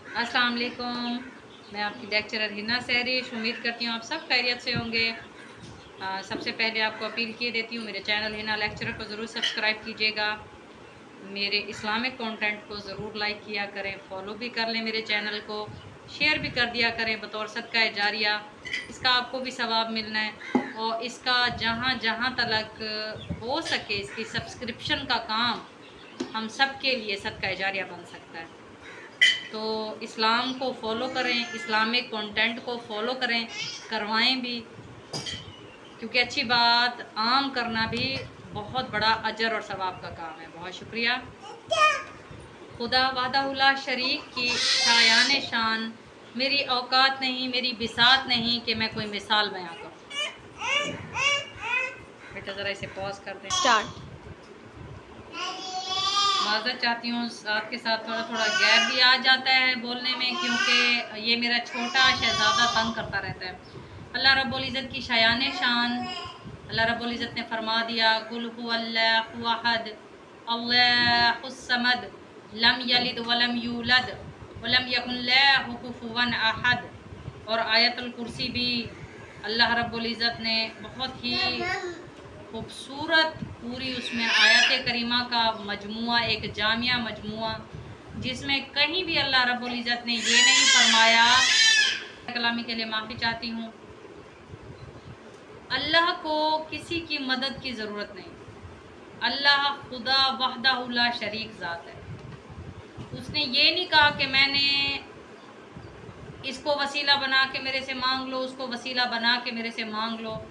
अस्सलाम वालेकुम। मैं आपकी लेक्चरर हिना सहरिश। उम्मीद करती हूँ आप सब खैरियत से होंगे। सबसे पहले आपको अपील किए देती हूँ, मेरे चैनल हिना लेक्चरर को ज़रूर सब्सक्राइब कीजिएगा। मेरे इस्लामिक कंटेंट को ज़रूर लाइक किया करें, फॉलो भी कर लें मेरे चैनल को, शेयर भी कर दिया करें बतौर सदका जारिया। इसका आपको भी सवाब मिलना है और इसका जहाँ जहाँ तक हो सके इसकी सब्सक्रिप्शन का काम हम सब के लिए सदका जारिया बन सकता है। तो इस्लाम को फॉलो करें, इस्लामिक कंटेंट को फॉलो करें, करवाएं भी, क्योंकि अच्छी बात आम करना भी बहुत बड़ा अजर और सवाब का काम है। बहुत शुक्रिया। खुदा वाहदाहुल्ला शरीक की शायान शान मेरी औकात नहीं, मेरी बिसात नहीं कि मैं कोई मिसाल बयां करूं। बेटा ज़रा इसे पॉज कर दें। स्टार्ट। माज़रत चाहती हूँ, आपके साथ थोड़ा थोड़ा गैप भी आ जाता है बोलने में, क्योंकि ये मेरा छोटा शहज़ादा तंग करता रहता है। अल्लाह रब्बुल इज़्ज़त की शायान शान, अल्लाह रब्बुल इज़्ज़त ने फरमा दिया, कुल हुवल्लाहु अहद अल्लाहुस समद लम यलिद वलम यूलद वलम यकुन लहु कुफुवन अहद। और आयतुल कुर्सी भी अल्लाह रब्बुल इज़्ज़त ने बहुत ही खूबसूरत पूरी उसमें आयत करीमा का मजमुआ, एक जामिया मजमुआ, जिसमें कहीं भी अल्लाह रब्बुल इज़्ज़त ने ये नहीं फरमाया। कलामी के लिए माफ़ी चाहती हूँ। अल्लाह को किसी की मदद की ज़रूरत नहीं। अल्लाह खुदा वहदाहुल्ला शरीक ज़ात है। उसने ये नहीं कहा कि मैंने इसको वसीला बना के मेरे से मांग लो, उसको वसीला बना के मेरे से मांग लो।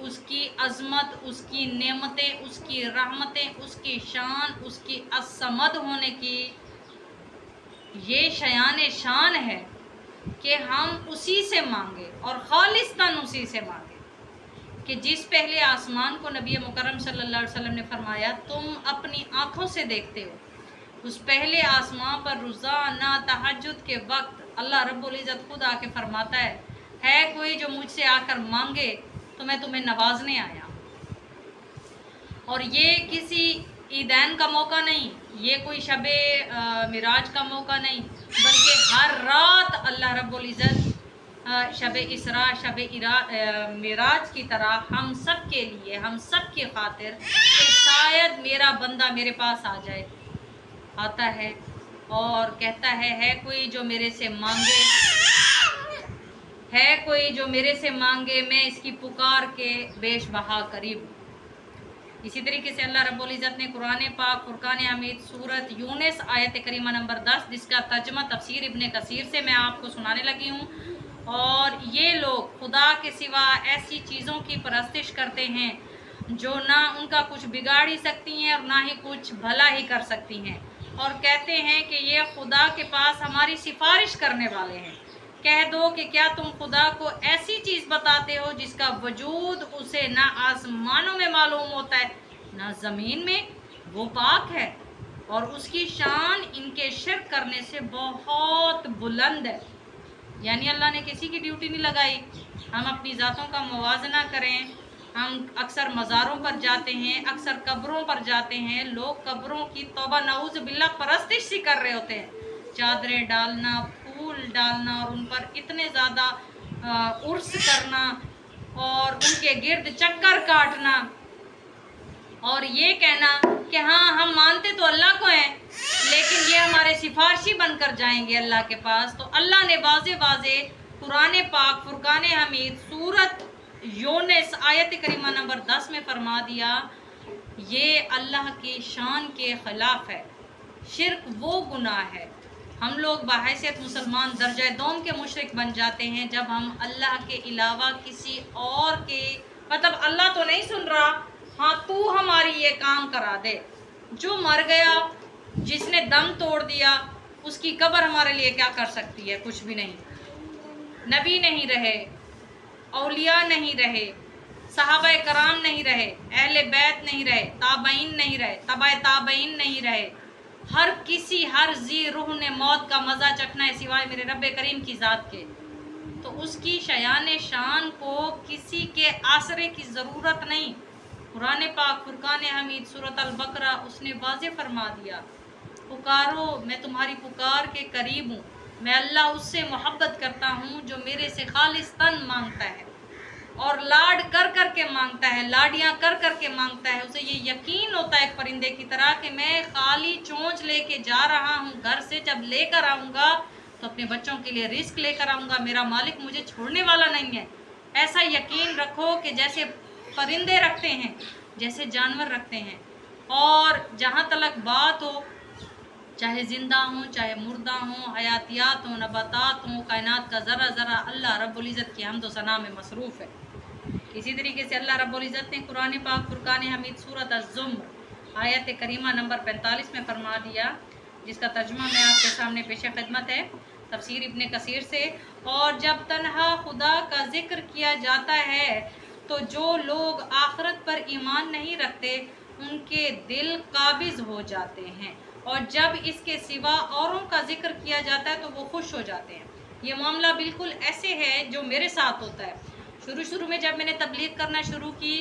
उसकी अज़मत, उसकी नेमतें, उसकी रहमतें, उसकी शान, उसकी असमद होने की ये शयान शान है कि हम उसी से मांगे और खालिस्तन उसी से मांगे। कि जिस पहले आसमान को नबी मुकर्रम सल्लल्लाहु अलैहि वसल्लम ने फरमाया तुम अपनी आँखों से देखते हो, उस पहले आसमान पर रोज़ाना तहज्जुद के वक्त अल्लाह रब्बुल इज़्ज़त खुद आके फरमाता है कोई जो मुझसे आकर मांगे तो मैं तुम्हें नवाजने आया। और ये किसी ईदैन का मौका नहीं, ये कोई शबे मिराज का मौका नहीं, बल्कि हर रात अल्लाह रब्बुल इज़्ज़त शबे इसरा, शबे मिराज की तरह हम सब के लिए, हम सब की खातिर कि शायद मेरा बंदा मेरे पास आ जाए, आता है और कहता है कोई जो मेरे से मांगे, है कोई जो मेरे से मांगे, मैं इसकी पुकार के बेशबहा करीब हूँ। इसी तरीके से अल्लाह रब्बुल इज़्ज़त ने कुरान पाक फुरकान हमीद सूरत यूनुस आयत करीमा नंबर 10, जिसका तर्जमा तफसीर इब्ने कसीर से मैं आपको सुनाने लगी हूँ। और ये लोग खुदा के सिवा ऐसी चीज़ों की परस्तिश करते हैं जो ना उनका कुछ बिगाड़ ही सकती हैं और ना ही कुछ भला ही कर सकती हैं, और कहते हैं कि ये खुदा के पास हमारी सिफारिश करने वाले हैं। कह दो कि क्या तुम खुदा को ऐसी चीज़ बताते हो जिसका वजूद उसे ना आसमानों में मालूम होता है ना ज़मीन में, वो पाक है और उसकी शान इनके शिर्क करने से बहुत बुलंद है। यानी अल्लाह ने किसी की ड्यूटी नहीं लगाई हम अपनी ज़ातों का मुवाजना करें। हम अक्सर मज़ारों पर जाते हैं, अक्सर कब्रों पर जाते हैं, लोग कब्रों की तौबा नऊज़ बिल्लाह परस्तिश सी कर रहे होते हैं, चादरें डालना, फूल डालना और उन पर इतने ज़्यादा उर्स करना और उनके गिर्द चक्कर काटना और ये कहना कि हाँ हम मानते तो अल्लाह को हैं लेकिन ये हमारे सिफारशी बनकर जाएंगे अल्लाह के पास। तो अल्लाह ने वाज़े वाज़े कुरान पाक फुरकान हमीद सूरत यूनुस आयत करीमा नंबर 10 में फरमा दिया, ये अल्लाह की शान के ख़िलाफ़ है। शिर्क वो गुनाह है, हम लोग बहैसियत मुसलमान दर्जा दोम के मुशरिक बन जाते हैं जब हम अल्लाह के अलावा किसी और के, मतलब अल्लाह तो नहीं सुन रहा, हाँ तू हमारी ये काम करा दे। जो मर गया, जिसने दम तोड़ दिया, उसकी कब्र हमारे लिए क्या कर सकती है? कुछ भी नहीं। नबी नहीं रहे, औलिया नहीं रहे, सहाबा कराम नहीं रहे, अहले बैत नहीं रहे, ताबईन नहीं रहे, तबा ताबईन नहीं रहे, हर किसी हर जी रूह ने मौत का मज़ा चखना है सिवाय मेरे रब करीम की ज़ात के। तो उसकी शयान शान को किसी के आसरे की ज़रूरत नहीं। कुरान पाक फुरकान हमीद सूरत अल बकरा उसने वाज़े फरमा दिया, पुकारो मैं तुम्हारी पुकार के करीब हूँ, मैं अल्लाह उससे मोहब्बत करता हूँ जो मेरे से खालिस्तन मांगता है और लाड कर कर के मांगता है, लाडियाँ कर कर के मांगता है। उसे ये यकीन होता है एक परिंदे की तरह कि मैं खाली चोंच लेके जा रहा हूँ घर से, जब लेकर आऊँगा तो अपने बच्चों के लिए रिस्क लेकर आऊँगा, मेरा मालिक मुझे छोड़ने वाला नहीं है। ऐसा यकीन रखो कि जैसे परिंदे रखते हैं, जैसे जानवर रखते हैं। और जहाँ तक बात हो, चाहे ज़िंदा हों चाहे मुर्दा हों, हयातियात हों नबातात हों, कायनात का ज़रा ज़रा अल्लाह रब्बुल इज़्ज़त की हम्द व सना में मसरूफ़ है। इसी तरीके से अल्लाह रब्बुल इज़्ज़त ने कुरान पाक फुरकान हमीद सूरत अज़्ज़ुम्र आयत करीमा नंबर 45 में फरमा दिया, जिसका तर्जुमा मैं आपके सामने पेश खिदमत है तफसीर इब्ने कसीर से। और जब तन्हा खुदा का जिक्र किया जाता है तो जो लोग आखिरत पर ईमान नहीं रखते उनके दिल काबिज़ हो जाते हैं, और जब इसके सिवा औरों का जिक्र किया जाता है तो वो खुश हो जाते हैं। ये मामला बिल्कुल ऐसे है जो मेरे साथ होता है। शुरू में जब मैंने तबलीग करना शुरू की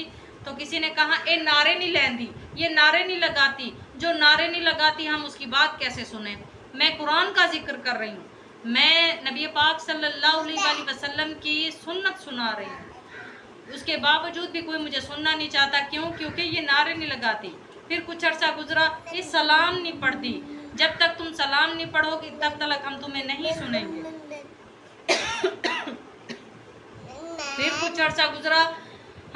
तो किसी ने कहा ए नारे नहीं लैंदी, ये नारे नहीं लगाती, जो नारे नहीं लगाती हम उसकी बात कैसे सुने। मैं कुरान का जिक्र कर रही हूँ, मैं नबी पाक सल्लल्लाहु अलैहि वसल्लम की सुन्नत सुना रही हूँ, उसके बावजूद भी कोई मुझे सुनना नहीं चाहता। क्यों? क्योंकि ये नारे नहीं लगाती। फिर कुछ अर्सा गुजरा, ये सलाम नहीं पढ़ती, जब तक तुम सलाम नहीं पढ़ोगी तब तक हम तुम्हें नहीं सुनेंगे। फिर कुछ अर्सा गुजरा,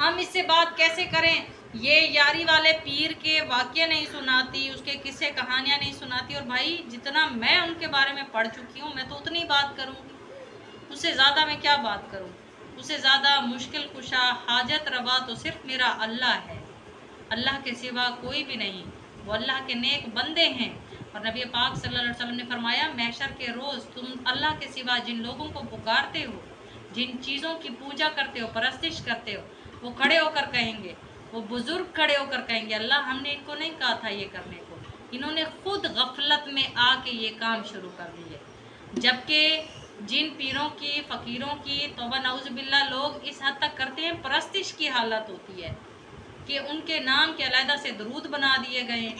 हम इससे बात कैसे करें, ये यारी वाले पीर के वाक़े नहीं सुनाती, उसके किस्से कहानियाँ नहीं सुनाती। और भाई जितना मैं उनके बारे में पढ़ चुकी हूँ मैं तो उतनी बात करूँगी, उससे ज़्यादा मैं क्या बात करूँ। उससे ज़्यादा मुश्किल कुशा हाजत रवा तो सिर्फ मेरा अल्लाह है, अल्लाह के सिवा कोई भी नहीं। वो अल्लाह के नेक बंदे हैं। और नबी पाक सल्लल्लाहु अलैहि वसल्लम ने फरमाया, महशर के रोज़ तुम अल्लाह के सिवा जिन लोगों को पुकारते हो, जिन चीज़ों की पूजा करते हो, परस्तिश करते हो, वो खड़े होकर कहेंगे, वो बुज़ुर्ग खड़े होकर कहेंगे, अल्लाह हमने इनको नहीं कहा था ये करने को, इन्होंने खुद गफलत में आके ये काम शुरू कर दिए। जबकि जिन पीरों की फ़कीरों की तौबा नाउज़ुबिल्लाह लोग इस हद तक करते हैं, परस्तिश की हालत होती है कि उनके नाम के अलहदा से दरूद बना दिए गए।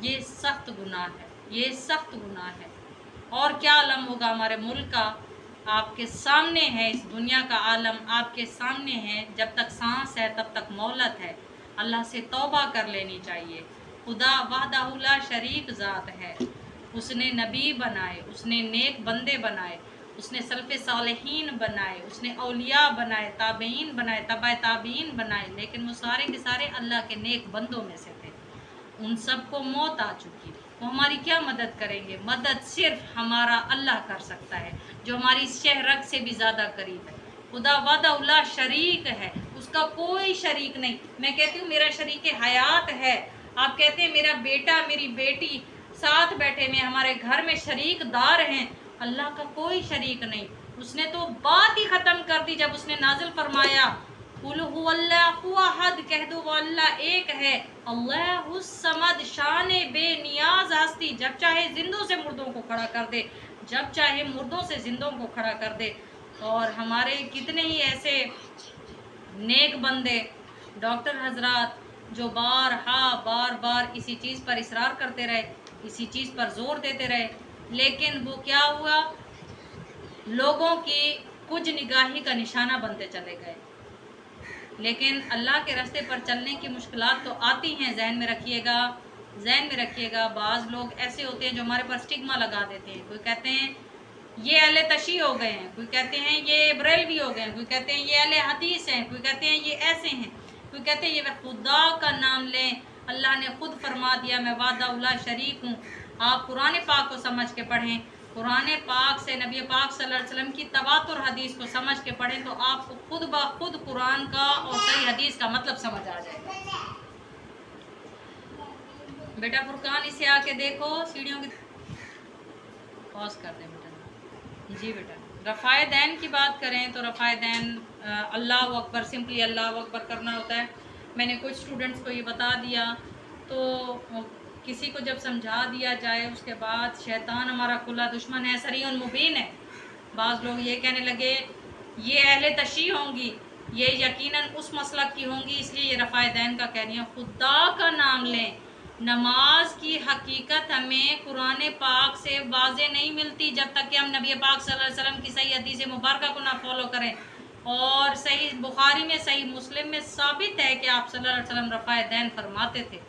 ये सख्त गुनाह है, ये सख्त गुनाह है। और क्या आलम होगा हमारे मुल्क का, आपके सामने है, इस दुनिया का आलम आपके सामने है। जब तक सांस है तब तक मोहलत है, अल्लाह से तौबा कर लेनी चाहिए। खुदा वहदहू ला शरीक ज़ात है, उसने नबी बनाए, उसने नेक बंदे बनाए, उसने सल्फ़े सालिहीन बनाए, उसने औलिया बनाए, ताबईन बनाए, तबा ताबईन बनाए, लेकिन वो सारे के सारे अल्लाह के नेक बंदों में से थे। उन सबको मौत आ चुकी, वो हमारी क्या मदद करेंगे। मदद सिर्फ हमारा अल्लाह कर सकता है, जो हमारी शहरक से भी ज़्यादा करीब है। खुदा वहदहू शरीक है, उसका कोई शरीक नहीं। मैं कहती हूँ मेरा शरीक हयात है, आप कहते हैं मेरा बेटा मेरी बेटी साथ बैठे में हमारे घर में शरीक दार हैं। अल्लाह का कोई शरीक नहीं। उसने तो बात ही ख़त्म कर दी जब उसने नाजिल फरमाया कुल हुवल्लाहु अहद, कह दो वो अल्लाह एक है, अल्लाहुस समद, शान बेनियाज हस्ती, जब चाहे जिंदों से मुर्दों को खड़ा कर दे, जब चाहे मुर्दों से जिंदों को खड़ा कर दे। और हमारे कितने ही ऐसे नेक बंदे डॉक्टर हजरात जो बार बार इसी चीज़ पर इसरार करते रहे, इसी चीज़ पर जोर देते रहे, लेकिन वो क्या हुआ, लोगों की कुछ निगाही का निशाना बनते चले गए। लेकिन अल्लाह के रास्ते पर चलने की मुश्किलात तो आती हैं, जहन में रखिएगा। बाज़ लोग ऐसे होते हैं जो हमारे पर स्टिग्मा लगा देते हैं। कोई कहते हैं ये अहले तशी हो गए हैं, कोई कहते हैं ये बरेलवी हो गए हैं, कोई कहते हैं ये अहले हदीस हैं, कोई कहते हैं ये ऐसे हैं, कोई कहते हैं ये वे खुदा का नाम लें। अल्लाह ने खुद फरमा दिया मैं वादा शरीक हूँ। आप कुरान पाक को समझ के पढ़ें, कुरान पाक से नबी पाक सल्लल्लाहु अलैहि वसल्लम की तवातुर हदीस को समझ के पढ़ें तो आपको खुद ब खुद कुरान का और सही हदीस का मतलब समझ आ जाएगा। बेटा फुरकान इसे आके देखो, सीढ़ियों की पॉज कर दें बेटा। जी बेटा, रफ़ाए दैन की बात करें तो रफ़ाए दैन अल्लाह अकबर, सिंपली अल्लाह अकबर करना होता है। मैंने कुछ स्टूडेंट्स को ये बता दिया, तो किसी को जब समझा दिया जाए उसके बाद शैतान हमारा खुला दुश्मन है, सरीउन मुबीन है। बाज़ लोग ये कहने लगे ये अहले तशी होंगी, ये यकीनन उस मसलक की होंगी, इसलिए ये रफ़ाए दैन का कह रही हैं। खुदा का नाम लें, नमाज की हकीकत हमें कुरान पाक से वाज़े नहीं मिलती जब तक कि हम नबी पाक सल्लल्लाहु अलैहि वसल्लम की सही हदीस मुबारक को ना फॉलो करें। और सही बुखारी में, सही मुस्लिम में साबित है कि आप सल्लल्लाहु अलैहि वसल्लम रफ़ाए दैन फरमाते थे।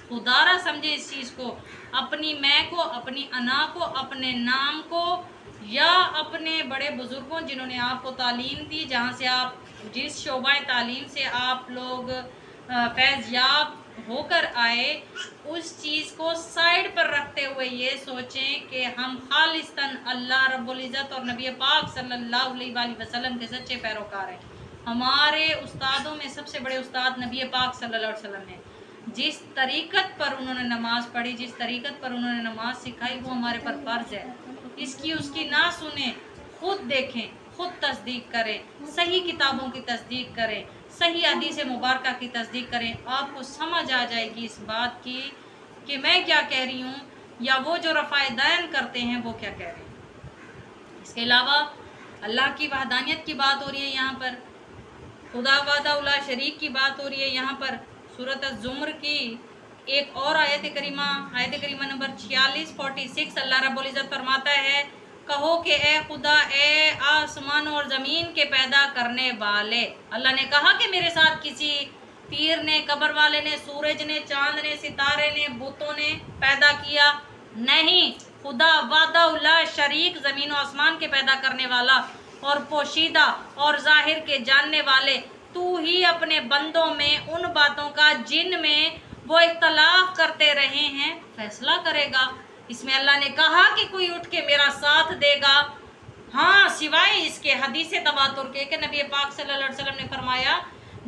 खुदारा समझे इस चीज़ को, अपनी मैं को, अपनी अना को, अपने नाम को, या अपने बड़े बुज़ुर्गों जिन्होंने आपको तालीम दी, जहाँ से आप जिस शोबा तालीम से आप लोग फैज़ याब होकर आए, उस चीज़ को साइड पर रखते हुए ये सोचें कि हम खालिस्तन अल्लाह रब्बुल इज़्ज़त और नबी पाक सल्लल्लाहु अलैहि वसल्लम के सच्चे पैरोकार हैं। हमारे उस्तादों में सबसे बड़े उस्ताद नबी पाक सल्लल्लाहु अलैहि वसल्लम हैं। जिस तरीक़त पर उन्होंने नमाज़ पढ़ी, जिस तरीक़त पर उन्होंने नमाज सिखाई, वो हमारे पर फ़र्ज़ है। इसकी उसकी ना सुने, खुद देखें, खुद तस्दीक करें, सही किताबों की तस्दीक करें, सही हदीस मुबारका की तस्दीक करें। आपको समझ आ जाएगी इस बात की कि मैं क्या कह रही हूँ या वो जो रफ़ाए दैन करते हैं वो क्या कह रहे हैं। इसके अलावा अल्लाह की वहदानियत की बात हो रही है यहाँ पर, खुदा वादा उला शरीक की बात हो रही है यहाँ पर। सूरत ज़ुमर की एक और आयत करीमा नंबर 46 अल्लाह रब्बुल इज़्ज़त फरमाता है, कहो कि ए खुदा, ए आसमान और ज़मीन के पैदा करने वाले। अल्लाह ने कहा कि मेरे साथ किसी पीर ने, कब्र वाले ने, सूरज ने, चांद ने, सितारे ने, बुतों ने पैदा किया? नहीं, खुदा वादा उला शरीक, ज़मीन और आसमान के पैदा करने वाला और पोशीदा और ज़ाहिर के जानने वाले तू ही अपने बंदों में उन बातों का जिन में वो इख्तलाफ करते रहे हैं फैसला करेगा। इसमें अल्लाह ने कहा कि कोई उठ के मेरा साथ देगा, हाँ सिवाय इसके हदीस तवातुर के कि नबी पाक सल्लल्लाहु अलैहि वसल्लम ने फरमाया,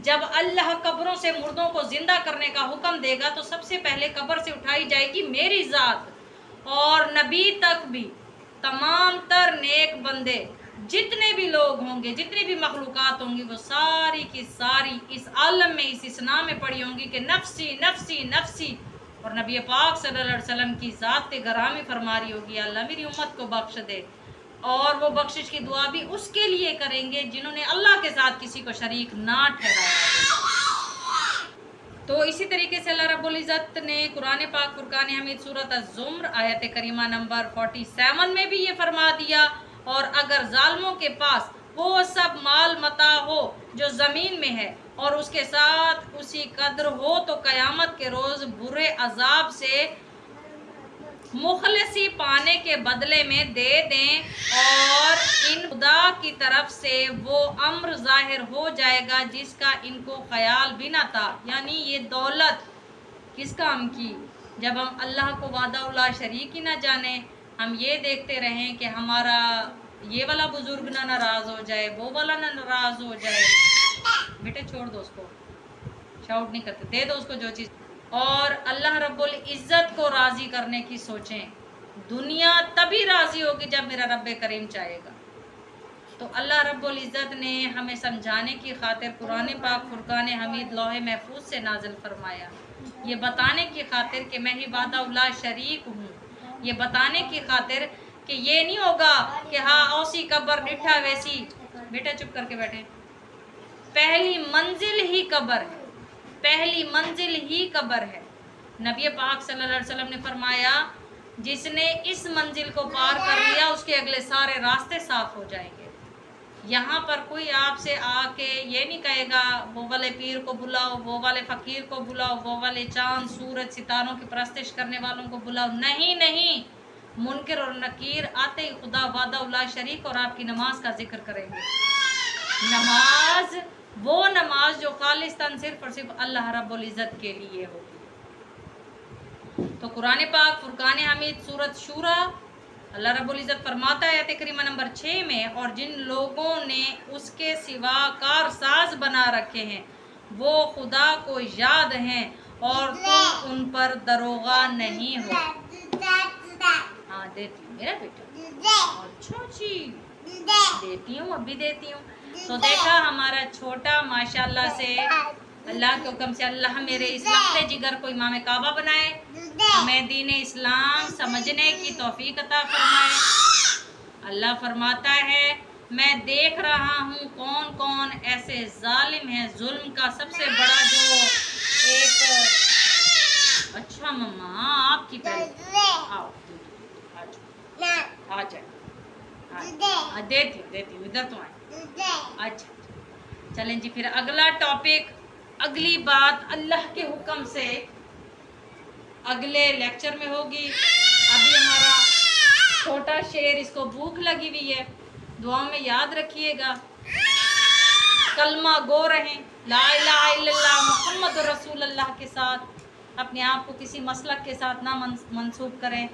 जब अल्लाह कब्रों से मुर्दों को जिंदा करने का हुक्म देगा तो सबसे पहले कब्र से उठाई जाएगी मेरी ज़ात, और नबी तक भी तमाम तर नेक बंदे जितने भी लोग होंगे, जितनी भी मखलूक़ात होंगी, वो सारी की सारी इस आलम में, इस इस्ना में पड़ी होंगी कि नफ्सी नफ्सी नफ्सी। और नबी पाक सल्लल्लाहु अलैहि वसल्लम की ज़ात गरामी फरमा रही होगी, अल्लाह मेरी उम्मत को बख्श दे। और वो बख्शिश की दुआ भी उसके लिए करेंगे जिन्होंने अल्लाह के साथ किसी को शरीक ना ठहराया। तो इसी तरीके से अल्लाह रब्बुल इज़्ज़त ने कुरान पाक फुरकान हमीद सूरत अज़्ज़ुमर आयत करीमा नंबर 47 में भी ये फरमा दिया, और अगर जालिमों के पास वो सब माल मता हो जो ज़मीन में है और उसके साथ उसी कदर हो तो क़यामत के रोज़ बुरे अजाब से मुखलसी पाने के बदले में दे दें, और इन खुदा की तरफ से वो अम्र ज़ाहिर हो जाएगा जिसका इनको ख्याल भी ना था। यानी ये दौलत किस काम की, जब हम अल्लाह को वादा उला शरीक ही ना जाने, हम ये देखते रहें कि हमारा ये वाला बुजुर्ग ना नाराज़ हो जाए, वो वाला ना नाराज़ हो जाए। बेटे छोड़ दो उसको, शाउट नहीं करते, दे दो उसको जो चीज़। और अल्लाह रब्बुल इज़्ज़त को राज़ी करने की सोचें। दुनिया तभी राज़ी होगी जब मेरा रब्बे करीम चाहेगा। तो अल्लाह रब्बुल इज़्ज़त ने हमें समझाने की खातिर कुरान पाक फुरकान हमीद लौहे महफूज से नाजिल फरमाया, ये बताने की खातिर कि मैं ही वादा उला शरीक हूँ, ये बताने की खातिर कि ये नहीं होगा कि हाँ औसी कब्र डिठा वैसी। बेटा चुप करके बैठे, पहली मंजिल ही कब्र है, पहली मंजिल ही कब्र है। नबी पाक सल्लल्लाहु अलैहि वसल्लम ने फरमाया, जिसने इस मंजिल को पार कर लिया उसके अगले सारे रास्ते साफ हो जाएंगे। यहाँ पर कोई आपसे आके ये नहीं कहेगा वो वाले पीर को बुलाओ, वो वाले फ़कीर को बुलाओ, वो वाले चांद सूरज सितारों की परस्तिश करने वालों को बुलाओ। नहीं नहीं, मुनकर और नकीर आते ही खुदा वादा उला शरीक और आपकी नमाज का जिक्र करेंगे। नमाज वो नमाज जो खालिस्तन सिर्फ और सिर्फ अल्लाह रब्बुल इज़्ज़त के लिए होगी। तो कुरान पाक फुरकान हमीद सूरत शूरा अल्लाह रब्बुल इज़्ज़त फरमाता है आयत करीमा नंबर 6 में, और जिन लोगों ने उसके सिवा कारसाज बना रखे हैं वो खुदा को याद हैं और तुम उन पर दरोगा नहीं हो। हाँ देती हूँ मेरा बेटा, अच्छा जी देती हूँ, अभी देती हूँ। तो देखा हमारा छोटा माशाल्लाह से अल्लाह के हुक्म से अल्लाह मेरे इस लफ्ते जिगर को इमाम काबा बनाए, हमें दीन इस्लाम समझने की तौफीक अता फरमाए। अल्लाह फरमाता है, मैं देख रहा हूँ कौन कौन ऐसे जालिम हैं। जुल्म का सबसे बड़ा जो एक अच्छा मम्मा आपकी पहले आओ आ जाए देती हूँ इधर तो आए। अच्छा चलें जी, फिर अगला टॉपिक, अगली बात अल्लाह के हुक्म से अगले लेक्चर में होगी। अभी हमारा छोटा शेर, इसको भूख लगी हुई है, दुआ में याद रखिएगा। कलमा गो रहें ला इलाहा इल्लल्लाह मुहम्मद रसूलुल्लाह के साथ, अपने आप को किसी मसलक के साथ ना मंसूब करें।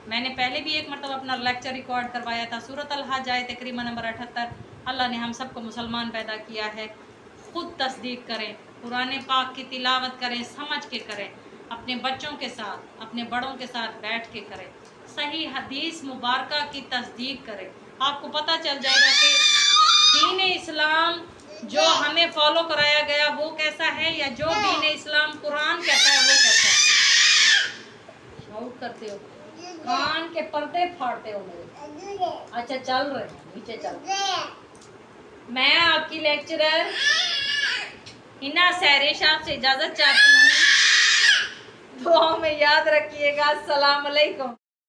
मैंने पहले भी एक मरतबा अपना लेक्चर रिकॉर्ड करवाया था। सूरत अल-हज आयत करीमा नंबर 78। अल्लाह ने हम सबको मुसलमान पैदा किया है। ख़ुद तस्दीक करें, कुरान पाक की तिलावत करें, समझ के करें, अपने बच्चों के साथ, अपने बड़ों के साथ बैठ के करें, सही हदीस मुबारका की तस्दीक करें। आपको पता चल जाएगा कि दीन इस्लाम जो हमें फॉलो कराया गया वो कैसा है, या जो दीन इस्लाम कुरान कहता है वो कैसा है। शाउट करते हो, कान के पर्दे फाड़ते हो मेरे। अच्छा चल रहे हैं, नीचे चल। मैं आपकी लेक्चरर हिना सैरिश आपसे इजाजत चाहती हूँ। दुआ में याद रखिएगा। अस्सलाम वालेकुम।